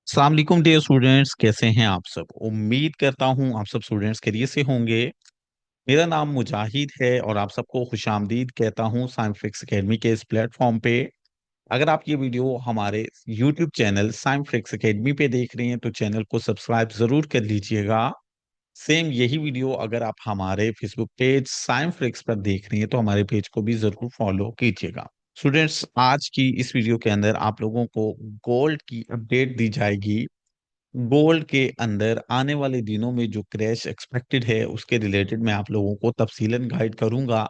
अस्सलाम वालेकुम dear students, कैसे हैं आप सब। उम्मीद करता हूं आप सब स्टूडेंट्स खैरियत से होंगे। मेरा नाम मुजाहिद है और आप सबको खुशामदीद कहता हूं साइंस फिक्स एकेडमी के इस प्लेटफॉर्म पे। अगर आप ये वीडियो हमारे YouTube channel science fix academy पे देख रहे हैं तो चैनल को सब्सक्राइब जरूर कर लीजिएगा। सेम यही वीडियो अगर आप हमारे फेसबुक पेज साइंस फिक्स पर देख रहे हैं तो हमारे पेज को भी जरूर फॉलो कीजिएगा। स्टूडेंट्स, आज की इस वीडियो के अंदर आप लोगों को गोल्ड की अपडेट दी जाएगी। गोल्ड के अंदर आने वाले दिनों में जो क्रैश एक्सपेक्टेड है उसके रिलेटेड मैं आप लोगों को तफसीलन गाइड करूंगा।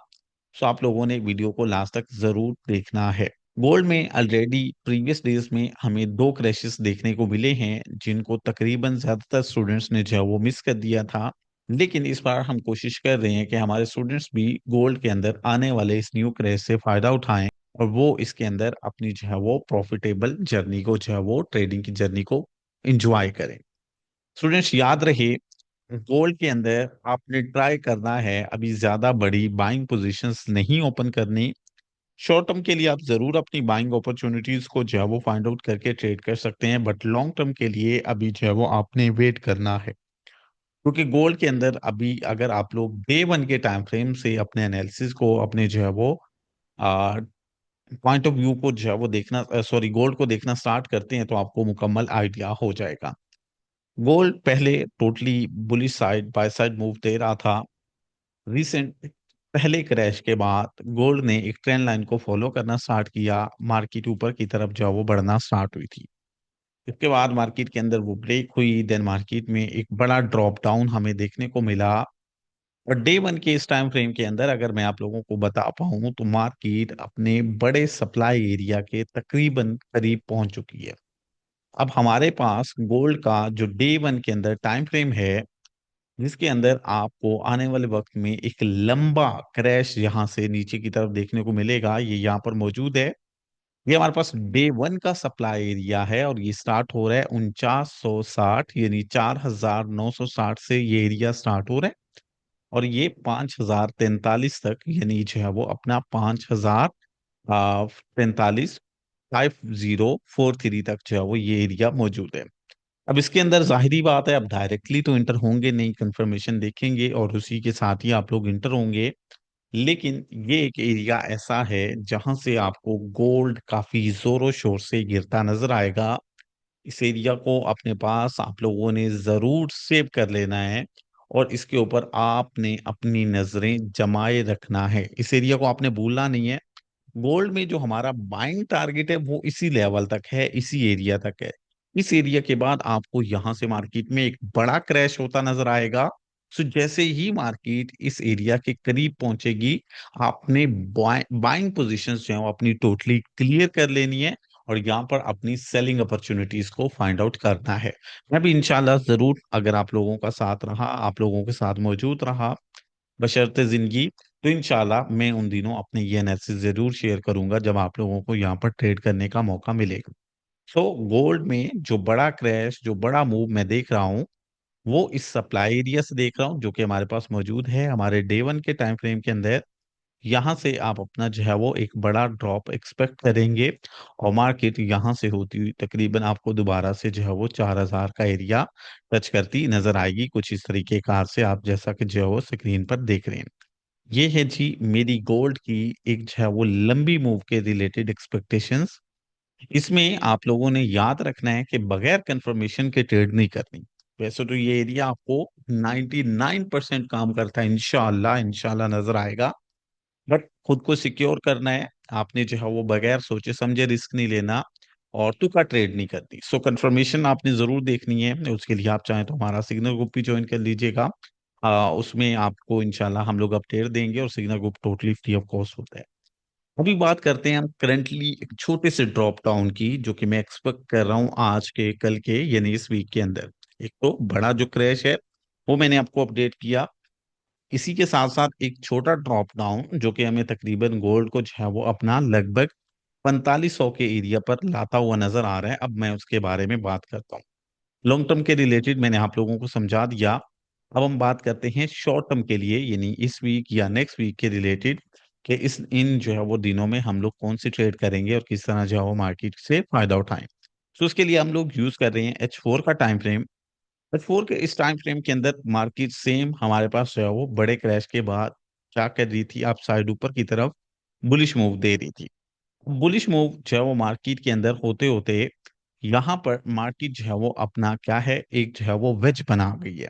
सो आप लोगों ने वीडियो को लास्ट तक जरूर देखना है। गोल्ड में ऑलरेडी प्रीवियस डेज में हमें दो क्रैशेस देखने को मिले हैं जिनको तकरीबन ज्यादातर स्टूडेंट्स ने जो है वो मिस कर दिया था। लेकिन इस बार हम कोशिश कर रहे हैं कि हमारे स्टूडेंट्स भी गोल्ड के अंदर आने वाले इस न्यू क्रैश से फायदा उठाएं और वो इसके अंदर अपनी जो है वो प्रॉफिटेबल जर्नी को जो है वो ट्रेडिंग की जर्नी को इंजॉय करें। स्टूडेंट्स, याद रहे गोल्ड के अंदर आपने ट्राई करना है, अभी ज्यादा बड़ी बाइंग पोजीशंस नहीं ओपन करनी। शॉर्ट टर्म के लिए आप जरूर अपनी बाइंग अपॉर्चुनिटीज को जो है वो फाइंड आउट करके ट्रेड कर सकते हैं, बट लॉन्ग टर्म के लिए अभी जो है वो आपने वेट करना है। क्योंकि गोल्ड के अंदर अभी अगर आप लोग डे वन के टाइम फ्रेम से अपने एनालिसिस को अपने जो है वो पॉइंट ऑफ व्यू को जो है वो देखना, सॉरी, गोल्ड को देखना स्टार्ट करते हैं तो आपको मुकम्मल आइडिया हो जाएगा। गोल्ड पहले totally bullish side by side move दे रहा था। रिसेंट पहले क्रैश के बाद गोल्ड ने एक ट्रेंड लाइन को फॉलो करना स्टार्ट किया, मार्केट ऊपर की तरफ जो है वो बढ़ना स्टार्ट हुई थी। इसके बाद मार्केट के अंदर वो ब्रेक हुई, देन मार्केट में एक बड़ा ड्रॉप डाउन हमें देखने को मिला। और डे वन के इस टाइम फ्रेम के अंदर अगर मैं आप लोगों को बता पाऊं तो मार्केट अपने बड़े सप्लाई एरिया के तकरीबन करीब पहुंच चुकी है। अब हमारे पास गोल्ड का जो डे वन के अंदर टाइम फ्रेम है जिसके अंदर आपको आने वाले वक्त में एक लंबा क्रैश यहाँ से नीचे की तरफ देखने को मिलेगा, ये यहाँ पर मौजूद है। ये हमारे पास डे वन का सप्लाई एरिया है और ये स्टार्ट हो रहा है 4960 यानी 4960 से ये एरिया स्टार्ट हो रहा है। और ये 5043 तक यानी जो है वो अपना 5043 5043 तक जो है वो ये एरिया मौजूद है। अब इसके अंदर जाहिरी बात है, अब डायरेक्टली तो इंटर होंगे नहीं, कंफर्मेशन देखेंगे और उसी के साथ ही आप लोग इंटर होंगे। लेकिन ये एक एरिया ऐसा है जहां से आपको गोल्ड काफी जोरों शोर से गिरता नजर आएगा। इस एरिया को अपने पास आप लोगों ने जरूर सेव कर लेना है और इसके ऊपर आपने अपनी नजरें जमाए रखना है। इस एरिया को आपने भूलना नहीं है। गोल्ड में जो हमारा बाइंग टारगेट है वो इसी लेवल तक है, इसी एरिया तक है। इस एरिया के बाद आपको यहां से मार्केट में एक बड़ा क्रैश होता नजर आएगा। सो जैसे ही मार्केट इस एरिया के करीब पहुंचेगी आपने बाइंग पोजीशंस जो है वो अपनी टोटली क्लियर कर लेनी है और यहाँ पर अपनी सेलिंग अपॉर्चुनिटीज को फाइंड आउट करना है। मैं भी इंशाल्लाह जरूर अगर आप लोगों का साथ रहा, आप लोगों के साथ मौजूद रहा बशर्ते जिंदगी, तो इंशाल्लाह मैं उन दिनों अपने ये एनालिसिस जरूर शेयर करूंगा जब आप लोगों को यहाँ पर ट्रेड करने का मौका मिलेगा। सो गोल्ड में जो बड़ा क्रैश, जो बड़ा मूव मैं देख रहा हूँ वो इस सप्लाई एरिया से देख रहा हूँ जो कि हमारे पास मौजूद है हमारे डे वन के टाइम फ्रेम के अंदर। यहाँ से आप अपना जो है वो एक बड़ा ड्रॉप एक्सपेक्ट करेंगे और मार्केट यहाँ से होती हुई तकरीबन आपको दोबारा से जो है वो 4000 का एरिया टच करती नजर आएगी, कुछ इस तरीके कार से आप जैसा कि जो है वो स्क्रीन पर देख रहे हैं। ये है जी मेरी गोल्ड की एक जो है वो लंबी मूव के रिलेटेड एक्सपेक्टेशंस। इसमें आप लोगों ने याद रखना है कि बगैर कंफर्मेशन के ट्रेड नहीं करनी। वैसे तो ये एरिया आपको 99% काम करता है, इंशाल्लाह इंशाल्लाह नजर आएगा। बट खुद को सिक्योर करना है, आपने जो है वो बगैर सोचे समझे रिस्क नहीं लेना और तुका ट्रेड नहीं करनी। सो कंफर्मेशन आपने जरूर देखनी है, उसके लिए आप चाहें तो हमारा सिग्नल ग्रुप भी ज्वाइन कर लीजिएगा। उसमें आपको इंशाल्लाह हम लोग अपडेट देंगे और signal group totally free of cost होता है। अभी बात करते हैं हम करंटली एक छोटे से ड्रॉप डाउन की जो कि मैं एक्सपेक्ट कर रहा हूँ आज के कल के यानी इस वीक के अंदर। एक तो बड़ा जो क्रैश है वो मैंने आपको अपडेट किया, इसी के साथ साथ एक छोटा ड्रॉप डाउन जो कि हमें तकरीबन गोल्ड को जो है वो अपना लगभग 4500 के एरिया पर लाता हुआ नजर आ रहा है। अब मैं उसके बारे में बात करता हूँ। लॉन्ग टर्म के रिलेटेड मैंने आप लोगों को समझा दिया। अब हम बात करते हैं शॉर्ट टर्म के लिए यानी इस वीक या नेक्स्ट वीक के रिलेटेड कि इस इन जो है वो दिनों में हम लोग कौन सी ट्रेड करेंगे और किस तरह जो है वो मार्केट से फायदा उठाएं। तो उसके लिए हम लोग यूज कर रहे हैं H4 का टाइम फ्रेम। H4 के इस टाइम फ्रेम के अंदर मार्केट सेम हमारे पास जो है वो बड़े क्रैश के बाद क्या कर रही थी, आप साइड ऊपर की तरफ बुलिश मूव दे रही थी। बुलिश मूव जो है वो मार्केट के अंदर होते होते यहाँ पर मार्केट जो है वो अपना क्या है, एक जो है वो वेज बना गई है।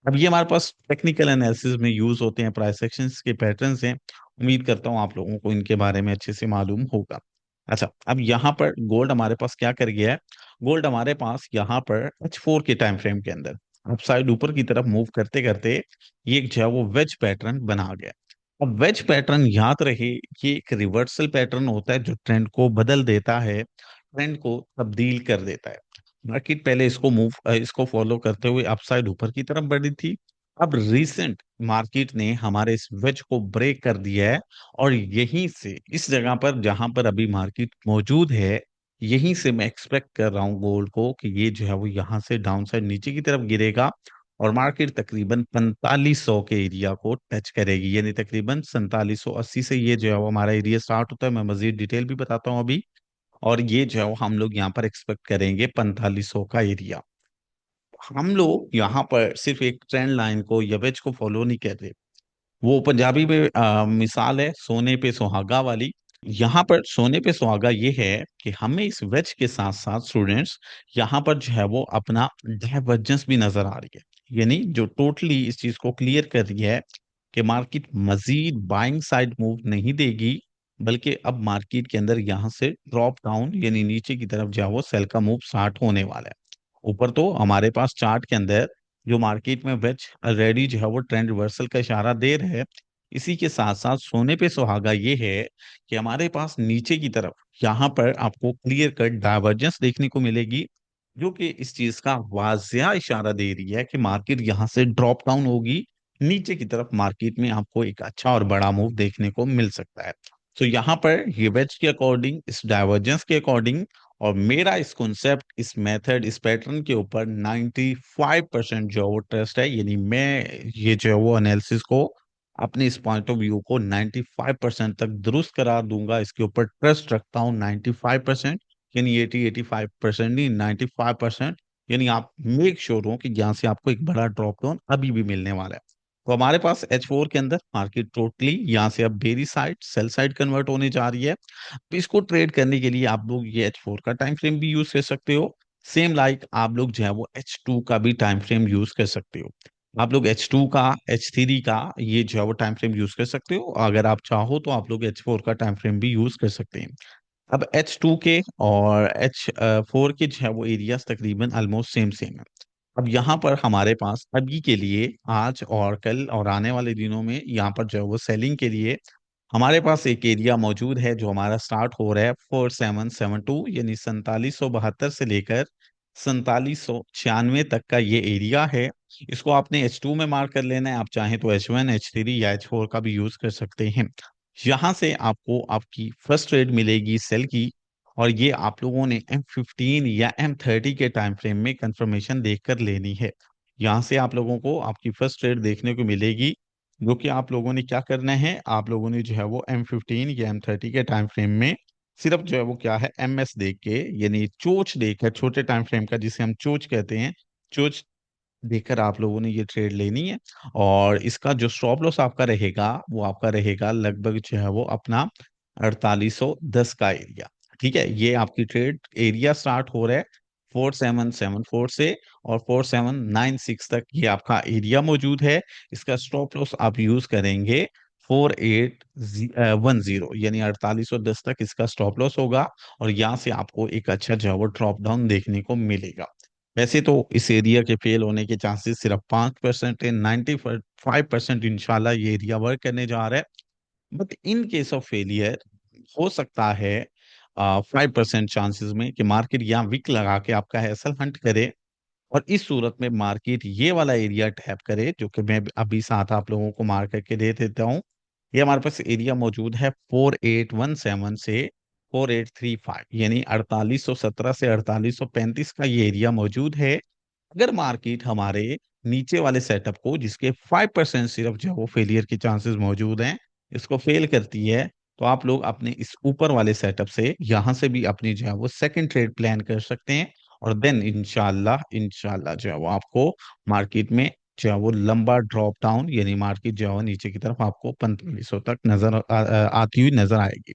अब ये हमारे पास टेक्निकल एनालिसिस में यूज होते हैं, प्राइस एक्शंस के पैटर्न्स हैं। उम्मीद करता हूँ आप लोगों को इनके बारे में अच्छे से मालूम होगा। अच्छा, अब यहाँ पर गोल्ड हमारे पास क्या कर गया है, गोल्ड हमारे पास यहाँ पर H4 के टाइम फ्रेम के अंदर अपसाइड ऊपर की तरफ मूव करते करते ये एक जो है वो वेज पैटर्न बना गया। अब वेज पैटर्न याद रहे, ये एक रिवर्सल पैटर्न होता है जो ट्रेंड को बदल देता है, ट्रेंड को तब्दील कर देता है। मार्केट पहले इसको फॉलो करते हुए अपसाइड ऊपर की तरफ बढ़ी थी। अब रिसेंट मार्केट ने हमारे इस वेज को ब्रेक कर दिया है, और यहीं से इस जगह पर जहां पर अभी मार्केट मौजूद है, यहीं से मैं एक्सपेक्ट कर रहा हूँ गोल्ड को कि ये जो है वो यहाँ से डाउन साइड नीचे की तरफ गिरेगा, और मार्केट तकरीबन 4500 के एरिया को टच करेगी, यानी तकरीबन 4780 से ये जो है वो हमारा एरिया स्टार्ट होता है। मैं मजीद डिटेल भी बताता हूँ अभी। और ये जो है वो हम लोग यहाँ पर एक्सपेक्ट करेंगे 4500 का एरिया। हम लोग यहाँ पर सिर्फ एक ट्रेंड लाइन को या वेज को फॉलो नहीं कर रहे। वो पंजाबी में मिसाल है सोने पे सुहागा वाली। यहाँ पर सोने पे सुहागा ये है कि हमें इस वेज के साथ साथ स्टूडेंट्स यहाँ पर जो है वो अपना डाइवर्जेंस भी नजर आ रही है, यानी जो टोटली इस चीज को क्लियर कर रही है कि मार्केट मजीद बाइंग साइड मूव नहीं देगी, बल्कि अब मार्केट के अंदर यहाँ से ड्रॉप डाउन यानी नीचे की तरफ जो है वो सेल का मूव स्टार्ट होने वाला है। ऊपर तो हमारे पास चार्ट के अंदर जो मार्केट में वेज ऑलरेडी जो है वो ट्रेंड रिवर्सल का इशारा दे रहे हैं। इसी के साथ साथ सोने पे सुहागा ये है कि हमारे पास नीचे की तरफ यहाँ पर आपको क्लियर कट डाइवर्जेंस देखने को मिलेगी, जो कि इस चीज का वाजिया इशारा दे रही है कि मार्केट यहाँ से ड्रॉप डाउन होगी नीचे की तरफ, मार्केट में आपको एक अच्छा और बड़ा मूव देखने को मिल सकता है। तो यहाँ पर ये वेज के अकॉर्डिंग, इस डाइवर्जेंस के अकॉर्डिंग, और मेरा इस कॉन्सेप्ट, इस मेथड, इस पैटर्न के ऊपर 95% जो है वो ट्रस्ट है, यानी मैं ये जो है वो एनालिसिस को अपने इस पॉइंट ऑफ व्यू को 95% तक दुरुस्त करार दूंगा। इसके ऊपर ट्रस्ट रखता हूँ 95%, यानी 80-85% नहीं, 95%। यानी आप मेक श्योर हो कि यहाँ से आपको एक बड़ा ड्रॉप डाउन अभी भी मिलने वाला है। तो हमारे पास H4 के अंदर मार्केट टोटली यहाँ से अब बेरी साइड सेल साइड कन्वर्ट होने जा रही है। तो इसको ट्रेड करने के लिए आप लोग ये H4 का टाइम फ्रेम भी यूज कर सकते हो। सेम लाइक आप लोग जो है वो H2 का भी टाइम फ्रेम यूज कर सकते हो। आप लोग H2 का, H3 का ये जो है वो टाइम फ्रेम यूज कर सकते हो। अगर आप चाहो तो आप लोग H4 का टाइम फ्रेम भी यूज कर सकते हैं। अब H2 के और H4 के जो है वो एरियाज तकरीबन ऑलमोस्ट सेम सेम है। अब यहाँ पर हमारे पास अभी के लिए आज और कल और आने वाले दिनों में यहाँ पर जो है वो सेलिंग के लिए हमारे पास एक एरिया मौजूद है जो हमारा स्टार्ट हो रहा है 4772, यानी 4772 से लेकर 4796 तक का ये एरिया है। इसको आपने H2 में मार्क कर लेना है, आप चाहें तो H1, H3 या H4 का भी यूज कर सकते हैं। यहाँ से आपको आपकी फर्स्ट ट्रेड मिलेगी सेल की, और ये आप लोगों ने M15 या M30 के टाइम फ्रेम में कंफर्मेशन देखकर लेनी है। यहाँ से आप लोगों को आपकी फर्स्ट ट्रेड देखने को मिलेगी, जो कि आप लोगों ने क्या करना है, आप लोगों ने जो है वो M15 या M30 के टाइम फ्रेम में सिर्फ जो है वो क्या है, MS देख के, यानी चोच देखकर, छोटे टाइम फ्रेम का जिसे हम चोच कहते हैं, चोच देखकर आप लोगों ने ये ट्रेड लेनी है। और इसका जो स्टॉप लॉस आपका रहेगा वो आपका रहेगा लगभग जो है वो अपना 4810 का एरिया। ठीक है, ये आपकी ट्रेड एरिया स्टार्ट हो रहा है 4774 से, और 4796 तक ये आपका एरिया मौजूद है। इसका स्टॉप लॉस आप यूज करेंगे 4810, यानी 4810 तक इसका स्टॉप लॉस होगा, और यहाँ से आपको एक अच्छा जो है वो ड्रॉप डाउन देखने को मिलेगा। वैसे तो इस एरिया के फेल होने के चांसेस सिर्फ 5% है, 95% इंशाल्लाह ये एरिया वर्क करने जा रहा है। But in case of failure हो सकता है 5% चांसेस में कि मार्केट यहाँ विक लगा के आपका हैसल हंट करे, और इस सूरत में मार्केट ये वाला एरिया टैप करे, जो कि मैं अभी साथ आप लोगों को मार्क करके दे देता हूँ। ये हमारे पास एरिया मौजूद है 4817 से 4835, यानी 4817 से 4835 का ये एरिया मौजूद है। अगर मार्केट हमारे नीचे वाले सेटअप को, जिसके 5% सिर्फ जो है वो फेलियर के चांसेस मौजूद हैं, इसको फेल करती है, तो आप लोग अपने इस ऊपर वाले सेटअप से यहाँ से भी अपनी जो है वो सेकंड ट्रेड प्लान कर सकते हैं। और देन इंशाल्लाह इंशाल्लाह जो है वो आपको मार्केट में जो है वो लंबा ड्रॉप डाउन, यानी मार्केट जो है वो नीचे की तरफ आपको 4500 तक आती हुई नजर आएगी।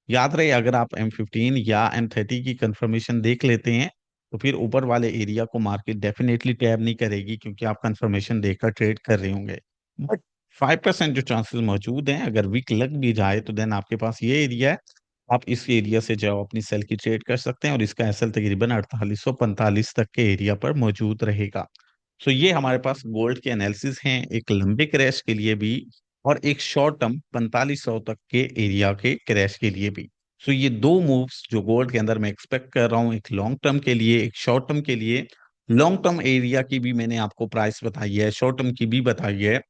याद रहे, अगर आप M15 या M30 की कंफर्मेशन देख लेते हैं तो फिर ऊपर वाले एरिया को मार्केट डेफिनेटली टैब नहीं करेगी, क्योंकि आप कंफर्मेशन देखकर ट्रेड कर रहे होंगे। बट 5% जो चांसेस मौजूद हैं, अगर वीक लग भी जाए तो देन आपके पास ये एरिया है, आप इस एरिया से जाओ अपनी सेल की ट्रेड कर सकते हैं, और इसका एसएल तकरीबन 4845 तक के एरिया पर मौजूद रहेगा। सो ये हमारे पास गोल्ड के एनालिसिस हैं, एक लंबे क्रैश के लिए भी और एक शॉर्ट टर्म 4500 तक के एरिया के क्रैश के लिए भी। सो ये दो मूव्स जो गोल्ड के अंदर मैं एक्सपेक्ट कर रहा हूँ, एक लॉन्ग टर्म के लिए, एक शॉर्ट टर्म के लिए। लॉन्ग टर्म एरिया की भी मैंने आपको प्राइस बताई है, शॉर्ट टर्म की भी बताई है।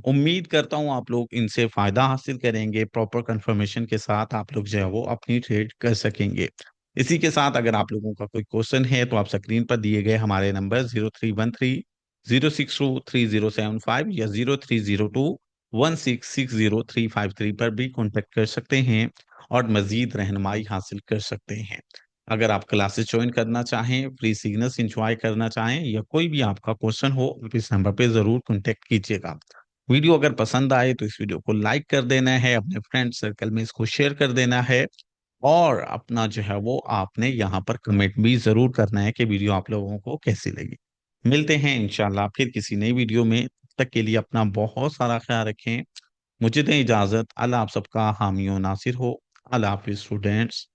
उम्मीद करता हूँ आप लोग इनसे फायदा हासिल करेंगे, प्रॉपर कंफर्मेशन के साथ आप लोग जो है वो अपनी ट्रेड कर सकेंगे। इसी के साथ अगर आप लोगों का कोई क्वेश्चन है तो आप स्क्रीन पर दिए गए हमारे नंबर 0313 062 3075 या 0302 1660 353 पर भी कॉन्टेक्ट कर सकते हैं और मजीद रहनुमाई हासिल कर सकते हैं। अगर आप क्लासेस ज्वाइन करना चाहें, फ्री सिग्नल्स इंजॉय करना चाहें, या कोई भी आपका क्वेश्चन हो, आप इस नंबर पे जरूर कॉन्टेक्ट कीजिएगा। वीडियो अगर पसंद आए तो इस वीडियो को लाइक कर देना है, अपने फ्रेंड सर्कल में इसको शेयर कर देना है, और अपना जो है वो आपने यहाँ पर कमेंट भी जरूर करना है कि वीडियो आप लोगों को कैसी लगी। मिलते हैं इंशाल्लाह फिर किसी नई वीडियो में, तब तक के लिए अपना बहुत सारा ख्याल रखें। मुझे दें इजाजत। अल्लाह आप सबका हामी और नासिर हो। अल्लाह हाफिज स्टूडेंट्स।